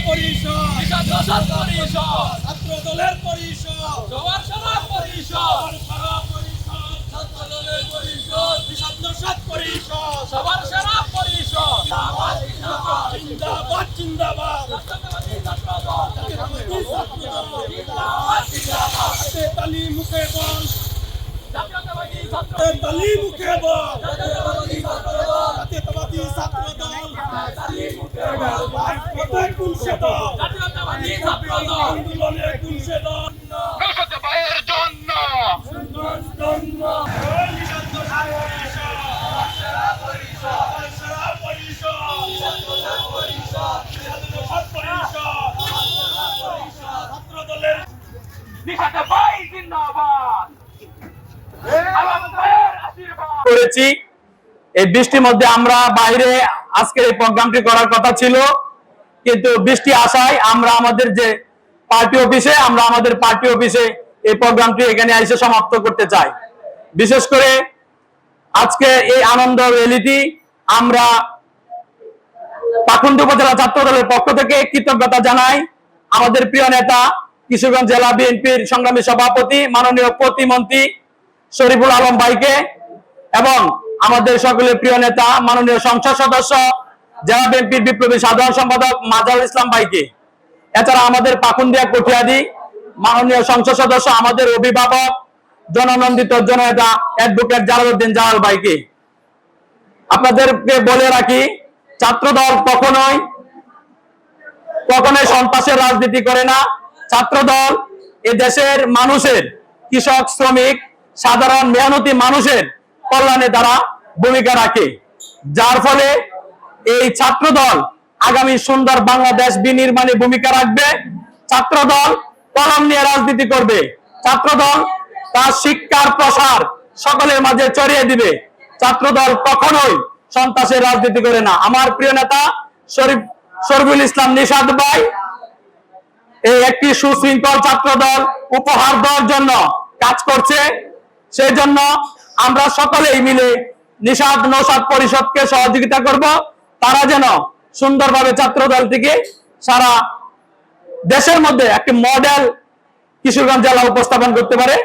পরিষদ, ছাত্র দলের পরিষদ, সবার সারা পরিষদ, ছাত্র দলের পরিষদ, নিষাদ পরিষদ, সবার সারা পরিষদ। জিন্দাবাদ জিন্দাবাদ, তালি মুখে বল, তালি মুখে বল, জাতীয়তাবাদী ছাত্র দল, কোন সে দল, আন্দোলনের কোন সে দল, ভাইয়ের জন্য করেছি। এই বৃষ্টির মধ্যে আমরা বাইরে আজকের এই প্রোগ্রামটি করার কথা ছিল, কিন্তু বৃষ্টি আসায় আমরা আমাদের পার্টি অফিসে এই প্রোগ্রামটি এখানে এসে সমাপ্ত করতে চাই। বিশেষ করে আজকে এই আনন্দ র্যালিটি আমরা পাকুন্দ উপজেলা ছাত্র দলের পক্ষ থেকে কৃতজ্ঞতা জানাই আমাদের প্রিয় নেতা, কিশোরগঞ্জ জেলা বিএনপির সংগ্রামী সভাপতি মাননীয় প্রতিমন্ত্রী শরীফুল আলম ভাইকে এবং আমাদের সকলের প্রিয় নেতা মাননীয় সংসদ সদস্য জেলা বিএনপির বিপ্লবী সাধারণ সম্পাদক মাজারুল ইসলাম ভাইকে, এছাড়া আমাদের পাকুন্দিয়া কঠিয়াদি মাননীয় সংসদ সদস্য আমাদের অভিভাবক জননন্দিত জননেতা অ্যাডভোকেট জালালউদ্দিন জালাল ভাইকে। আপনাদেরকে বলে রাখি, ছাত্রদল কখনোই সন্ত্রাসের রাজনীতি করে না। ছাত্রদল এ দেশের মানুষের, কৃষক, শ্রমিক, সাধারণ মেহনতি মানুষের কল্যাণে তারা ভূমিকা রাখে, যার ফলে এই ছাত্রদল আগামী সুন্দর বাংলাদেশ বিনির্মাণে ভূমিকা রাখবে। ছাত্রদল কলম নিয়ে রাজনীতি করবে। ছাত্রদল তার শিক্ষার প্রসার সকলের মাঝে ছড়িয়ে দিবে। ছাত্রদল কখনোই সন্ত্রাসের রাজনীতি করে না। আমার প্রিয় নেতা শরীফুল ইসলাম নিষাদ ভাই এই একটি সুশৃঙ্খল ছাত্রদল উপহার দেওয়ার জন্য কাজ করছে। সেই জন্য আমরা সকলেই মিলে নিষাদ নৌসাদ পরিষদকে সহযোগিতা করব, তারা যেন সুন্দরভাবে ছাত্রদলটিকে সারা দেশের মধ্যে একটি মডেল কিশোরগঞ্জ জেলা উপস্থাপন করতে পারে।